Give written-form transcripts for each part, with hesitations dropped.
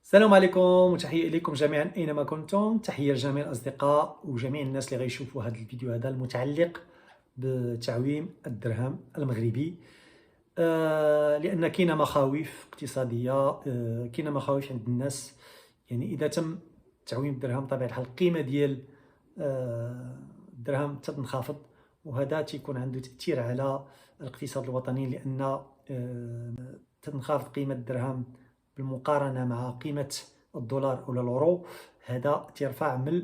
السلام عليكم وتحية إليكم جميعا أينما كنتم. تحية لجميع الأصدقاء وجميع الناس اللي غيشوفوا هذا الفيديو هذا المتعلق بتعويم الدرهم المغربي. لأن كاينة مخاوف اقتصادية، كاينة مخاوف عند الناس. يعني إذا تم تعويم الدرهم بطبيعة الحال القيمة ديال الدرهم تنخفض، وهذا تيكون عنده تأثير على الاقتصاد الوطني، لأن تنخفض قيمة الدرهم بالمقارنة مع قيمة الدولار أو الأورو. هذا تيرفع من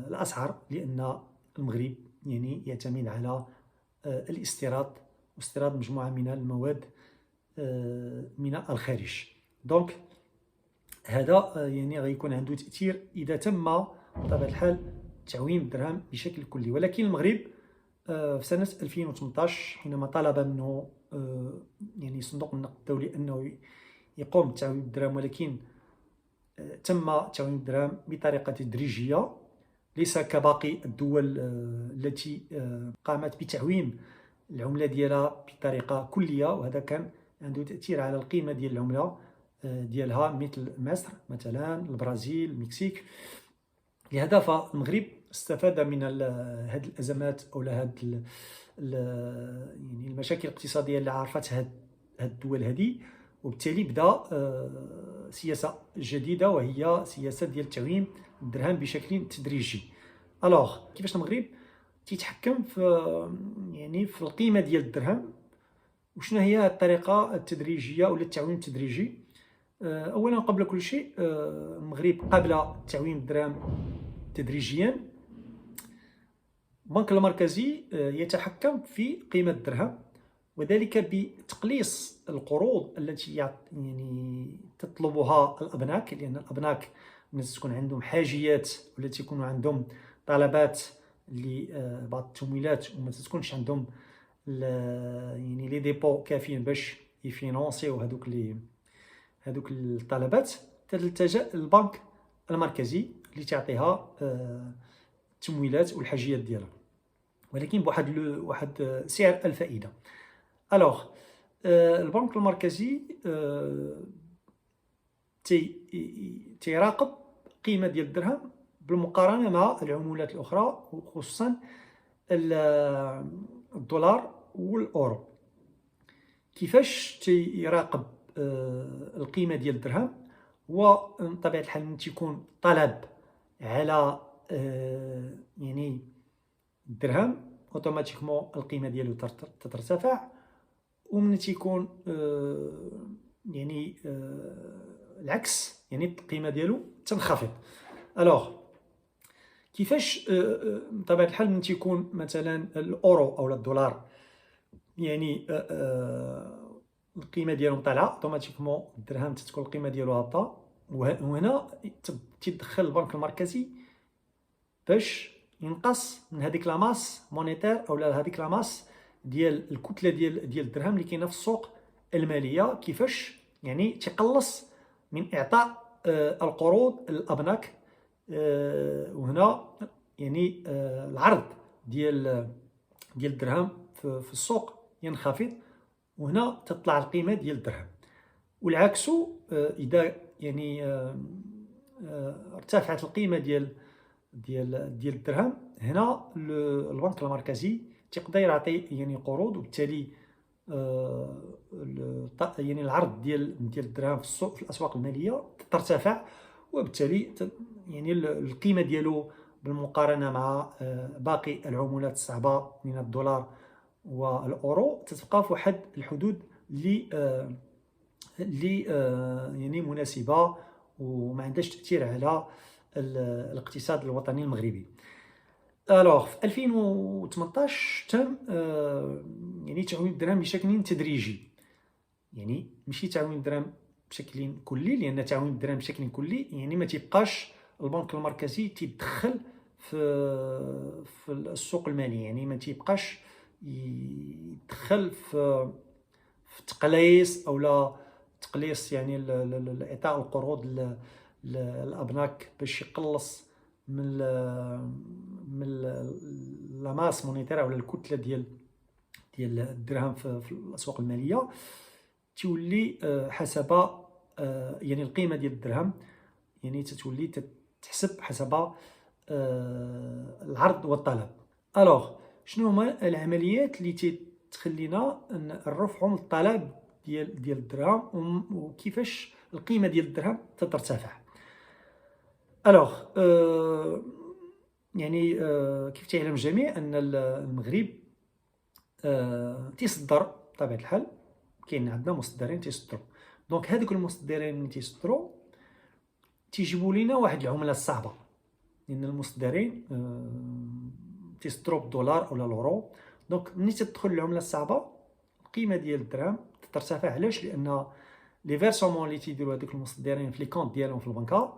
الأسعار، لأن المغرب يعني يعتمد على الاستيراد واستيراد مجموعة من المواد من الخارج. دونك هذا يعني غيكون عنده تأثير إذا تم بطبيعة الحال تعويم الدرهم بشكل كلي. ولكن المغرب في سنة 2018 حينما طلب منه يعني صندوق النقد الدولي أنه يقوم بتعويم الدرهم، ولكن تم تعويم الدرهم بطريقة تدريجية، ليس كباقي الدول التي قامت بتعويم العملة ديالها بطريقة كلية، وهذا كان عنده تأثير على القيمة ديال العملة ديالها، مثل مصر مثلا، البرازيل، المكسيك. لهذا فالمغرب استفاد من هذه الأزمات أو هذه يعني المشاكل الاقتصادية اللي عرفتها هذه الدول هذه، وبالتالي بدا سياسة جديدة، وهي سياسة ديال تعويم الدرهم بشكل تدريجي. الوغ كيفاش المغرب تيتحكم في يعني في القيمة ديال الدرهم، وشنو هي الطريقة التدريجية ولا التعويم التدريجي؟ اولا قبل كل شيء، المغرب قبل تعويم الدرهم تدريجيا البنك المركزي يتحكم في قيمة الدرهم، وذلك بتقليص القروض التي يعني تطلبها الأبناك، لأن الأبناك الناس تكون عندهم حاجيات ولا تكون عندهم طلبات لبعض التمويلات، وما تكونش عندهم يعني لي ديبو كافيين باش يفينونسيو هذوك الطلبات، تلتجأ للبنك المركزي اللي تعطيها التمويلات والحاجيات ديالها، ولكن بواحد سعر الفائدة. الوغ البنك المركزي تيراقب القيمة ديال الدرهم بالمقارنة مع العملات الأخرى، وخصوصا الدولار والأورو. كيفاش تيراقب القيمة ديال الدرهم؟ هو بطبيعة الحال من تيكون طلب على يعني الدرهم اوتوماتيكمون القيمة ديالو تترتفع، ومن تيكون يعني العكس، يعني القيمة ديالو تنخفض. الوغ كيفاش بطبيعة الحال من تيكون مثلا الأورو أو الدولار يعني القيمة ديالهم طالعة، اوتوماتيكمون الدرهم تتكون القيمة ديالو هابطة، وهنا تيدخل البنك المركزي باش ينقص من هذيك لاماس مونيتير او هذيك لاماس ديال الكتله ديال الدرهم اللي كاينه في السوق الماليه. كيفاش يعني تقلص من اعطاء القروض للابناك، وهنا يعني العرض ديال الدرهم في السوق ينخفض، وهنا تطلع القيمه ديال الدرهم. والعكس اذا يعني ارتفعت القيمه ديال الدرهم، هنا البنك المركزي تقدر يعطي يعني قروض، وبالتالي يعني العرض ديال الدرهم في السوق في الاسواق الماليه ترتفع، وبالتالي يعني القيمه ديالو بالمقارنه مع باقي العملات الصعبه من الدولار والاورو تتبقى في واحد الحدود اللي يعني مناسبه، وما عندهاش تاثير على الاقتصاد الوطني المغربي. الوغ في 2018 تم يعني تعويم الدرهم بشكل تدريجي، يعني ماشي تعويم الدرهم بشكل كلي، لان تعويم الدرهم بشكل كلي يعني ما تيبقاش البنك المركزي تيدخل في السوق المالي، يعني ما تيبقاش يدخل في تقليص او لا تقليص يعني اعطاء القروض للابناك باش يقلص من لاماس مونيتير ولا الكتله ديال الدرهم في الاسواق الماليه. تولي حسب يعني القيمه ديال الدرهم يعني تتولي تتحسب حسب العرض والطلب. الوغ شنو هما العمليات اللي تخلينا نرفعوا من الطلب ديال الدرهم وكيفاش القيمه ديال الدرهم تترتفع. الوغ يعني كيف تعلم الجميع ان المغرب تيصدر بطبيعه الحال، كاين عندنا مصدرين تيصدروا. دونك هذوك المصدرين اللي تيصدروا تيجيبوا لينا واحد العمله صعبه، لان المصدرين تيصدروا بالدولار اولا الورو. دونك ملي تدخل العمله الصعبه القيمه ديال الدرهم ترتفع. علاش؟ لان لي فيرسومون اللي تيديروا هذوك المصدرين في لي كونط ديالهم في البنكه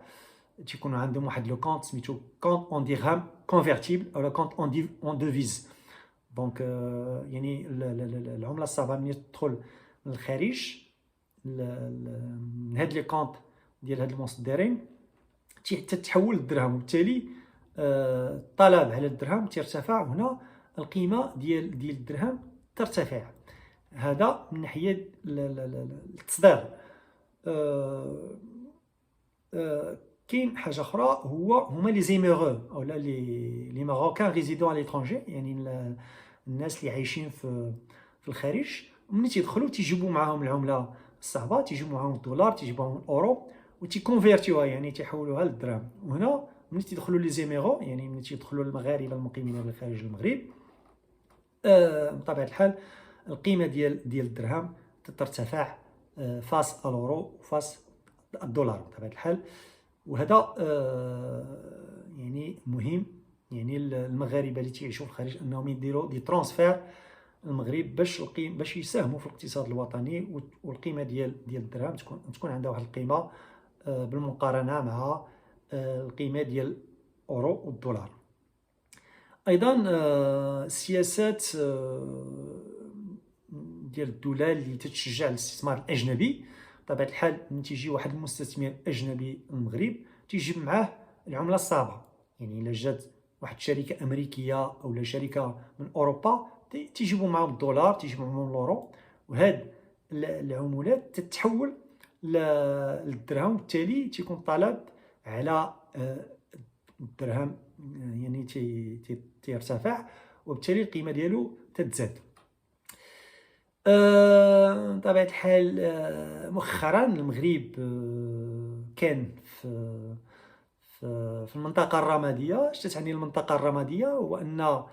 تيكونوا عندهم واحد لو كونط سميتو كونط اون درهم كونفيرتيبل اولا كونط اون دوفيز. دونك يعني العمله الصعبه ملي تدخل من الخارج من هاد لي كونط ديال هاد المصدرين تتحول للدرهم، وبالتالي الطلب على الدرهم ترتفع، هنا القيمه ديال الدرهم ترتفع. هذا من ناحيه التصدير. كاين حاجه اخرى هما لي زيميغو اولا لي ماروكان ريزيدون على ليترونجي، يعني الناس اللي عايشين في الخارج. ملي تيدخلوا تيجيبوا معاهم العمله الصعبه، تيجيبوا معاهم الدولار، تيجيبوا معاهم الاورو وتيكونفيرتيوها يعني تيحولوها للدرهم. وهنا ملي تيدخلوا لي زيميغو يعني ملي تيدخلوا المغاربه المقيمين في خارج المغرب بطبيعه الحال القيمه ديال الدرهم ترتفع فاس الورو وفاس الدولار بطبيعه الحال. وهذا يعني مهم، يعني المغاربه اللي تيعيشوا في الخارج انهم يديروا دي ترانسفير المغرب باش يساهموا في الاقتصاد الوطني، والقيمه ديال الدرهم تكون عندها واحد القيمه بالمقارنه مع القيمه ديال الاورو والدولار. ايضا السياسات ديال الدوله اللي تتشجع الاستثمار الاجنبي. بطبيعه الحال ملي تيجي واحد المستثمر اجنبي للمغرب تيجيب معاه العمله الصعبه، يعني الا جات واحد الشركه امريكيه او شركه من اوروبا تيجيبوا معاهم الدولار، تيجيبوا معاهم الاورو، وهاد العملات تتحول للدرهم، وبالتالي تيكون الطلب على الدرهم يعني تيرتفع، وبالتالي القيمه ديالو تتزاد. بطبيعه الحال مؤخرا المغرب كان في المنطقه الرماديه. اش تعني المنطقه الرماديه؟ هو ان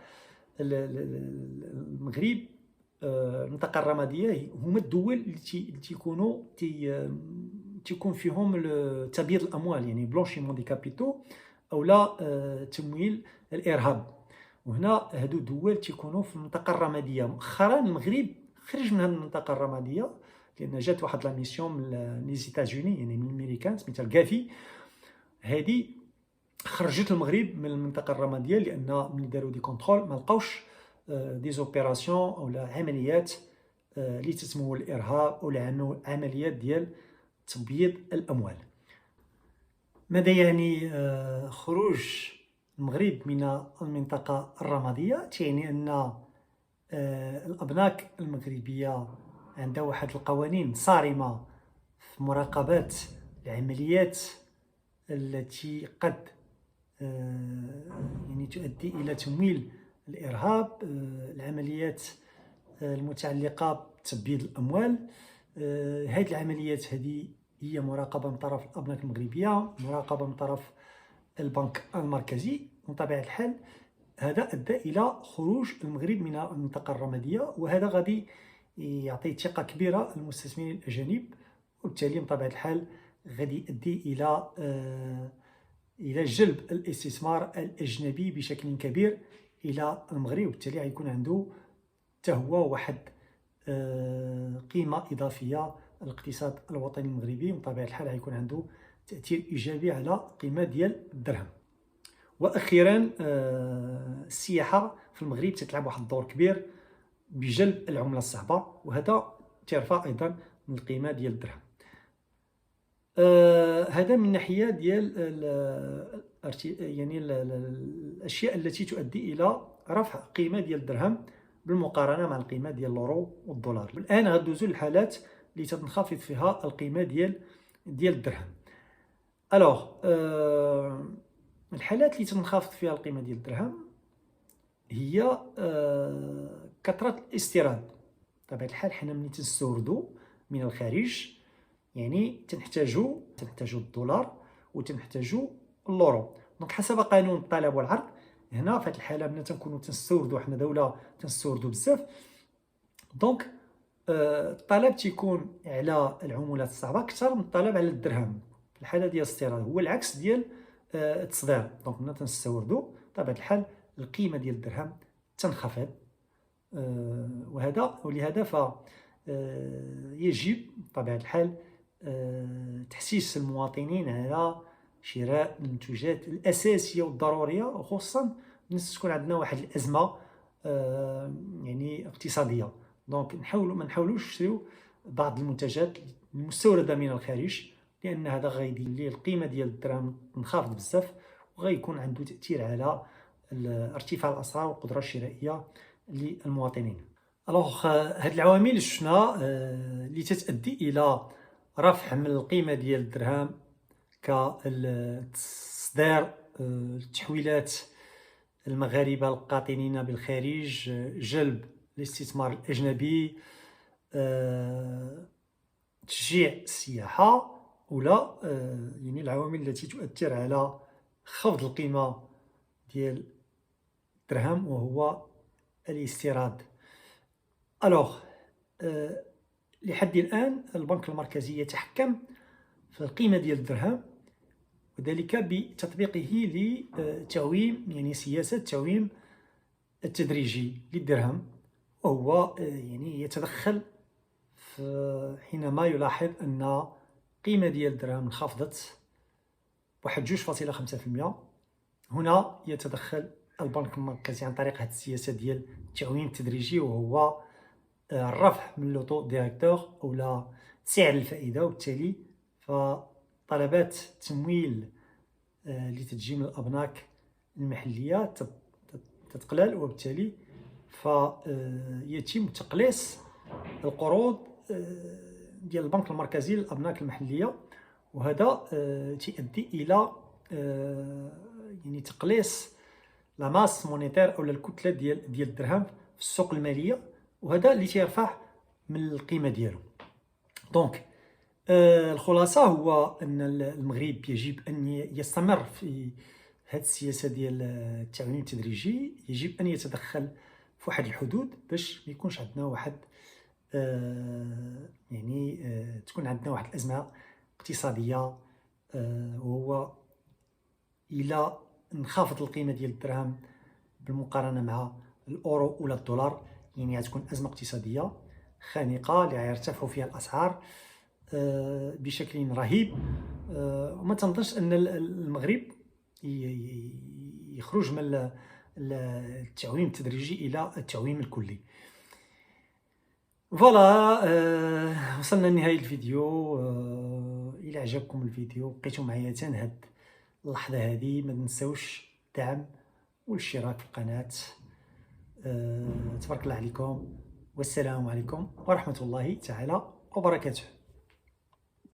المغرب المنطقه الرماديه هما الدول اللي تيكونوا تيكون فيهم تبييض الاموال، يعني بلونشيمون دي كابيتو اولا تمويل الارهاب. وهنا هادو الدول تيكونوا في المنطقه الرماديه. مؤخرا المغرب خرج من هذه المنطقه الرماديه لان جات واحد لا ميسيون من لي زيتازوني، يعني من الامريكان سميتها الكافي. هذه خرجت المغرب من المنطقه الرماديه لان ملي داروا دي كونترول ما لقاوش دي زوبيراسيون اولا عمليات اللي تتمول الارهاب او عمليات ديال تبييض الاموال. ماذا يعني خروج المغرب من المنطقه الرماديه؟ تعني ان الأبناك المغربية عندها واحد القوانين صارمة في مراقبة العمليات التي قد يعني تؤدي إلى تمويل الإرهاب، العمليات المتعلقة بتبييض الأموال. هذه العمليات هذه هي مراقبة من طرف الأبناك المغربية، مراقبة من طرف البنك المركزي. بطبيعة الحال هذا ادى الى خروج المغرب من المنطقه الرماديه، وهذا غادي يعطي ثقه كبيره للمستثمرين الاجانب، وبالتالي بطبيعه الحال غادي يؤدي الى جلب الاستثمار الاجنبي بشكل كبير الى المغرب، وبالتالي غيكون عنده حتى هو واحد قيمه اضافيه للاقتصاد الوطني المغربي، وبطبيعه الحال غيكون عنده تاثير ايجابي على القيمه ديال الدرهم. واخيرا السياحه في المغرب تتلعب واحد الدور كبير بجلب العمله الصعبه، وهذا ترفع ايضا من القيمه ديال الدرهم. هذا من ناحيه ديال يعني الاشياء التي تؤدي الى رفع القيمه ديال الدرهم بالمقارنه مع القيمه ديال اليورو والدولار. الان غندوزو للحالات اللي تنخفض فيها القيمه ديال ديال الدرهم. الوغ الحالات اللي تنخفض فيها القيمه ديال الدرهم هي كثره الاستيراد. بطبيعه الحال حنا ملي تنستوردوا من الخارج يعني تنحتاجوا الدولار وتنحتاجوا اللورو. دونك حسب قانون الطلب والعرض، هنا في هذه الحاله ملي تنكونوا تنستوردوا، حنا دوله تنستوردوا بزاف، دونك الطلب تيكون على العملات الصعبه اكثر من الطلب على الدرهم. في الحاله ديال الاستيراد هو العكس ديال التصدير. دونك ملي تنستوردوا بطبيعه الحال القيمه ديال الدرهم تنخفض، ولهذا ف يجب بطبيعه الحال تحسيس المواطنين على شراء المنتوجات الاساسيه والضروريه، وخصوصا بالنسبه تكون عندنا واحد الازمه يعني اقتصاديه. دونك ما نحاولوش نشريو بعض المنتجات المستورده من الخارج، لان هذا غيدير لي القيمه ديال الدرهم تنخفض بزاف، وغيكون عنده تاثير على ارتفاع الاسعار والقدره الشرائيه للمواطنين. الوغ هاد العوامل اللي شفنا اللي تتؤدي الى رفع من القيمه ديال الدرهم كالتصدير، التحويلات المغاربه القاطنين بالخارج، جلب الاستثمار الاجنبي، تشجيع السياحه، ولا يعني العوامل التي تؤثر على خفض القيمه ديال الدرهم وهو الاستيراد. الوغ لحد الآن البنك المركزي يتحكم في القيمة ديال الدرهم، وذلك بتطبيقه لتعويم، يعني سياسة التعويم التدريجي للدرهم، وهو يعني يتدخل حينما يلاحظ أن قيمة ديال الدرهم انخفضت بواحد 2.5%. هنا يتدخل البنك المركزي عن طريق هذه السياسة ديال التعويم التدريجي، وهو الرفع من لو طو ديريكتور أو سعر الفائدة، وبالتالي فطلبات التمويل اللي تجي من الأبناك المحلية تتقلل، وبالتالي فيتم تقليص القروض ديال البنك المركزي للأبناك المحلية، وهذا تؤدي إلى يعني تقليص لا ماس مونيتير أو الكتلة ديال الدرهم في السوق المالية، وهذا اللي تيرفع من القيمة ديالو. دونك الخلاصة هو أن المغرب يجب أن يستمر في هذه السياسة ديال التعويم التدريجي، يجب أن يتدخل في واحد الحدود باش ما يكونش عندنا واحد يعني تكون عندنا واحد الأزمة اقتصادية، وهو إلى انخفض القيمة ديال الدرهم بالمقارنة مع الأورو ولا الدولار، يعني غتكون أزمة اقتصادية خانقة اللي غيرتفعوا فيها الأسعار بشكل رهيب. وما تنظنش أن المغرب يخرج من التعويم التدريجي إلى التعويم الكلي. فوالا وصلنا لنهاية الفيديو. إلى عجبكم الفيديو بقيتوا معايا حتى هاد اللحظة هذه، ما تنسوش الدعم والاشتراك في القناة. تبارك الله عليكم، والسلام عليكم ورحمة الله تعالى وبركاته.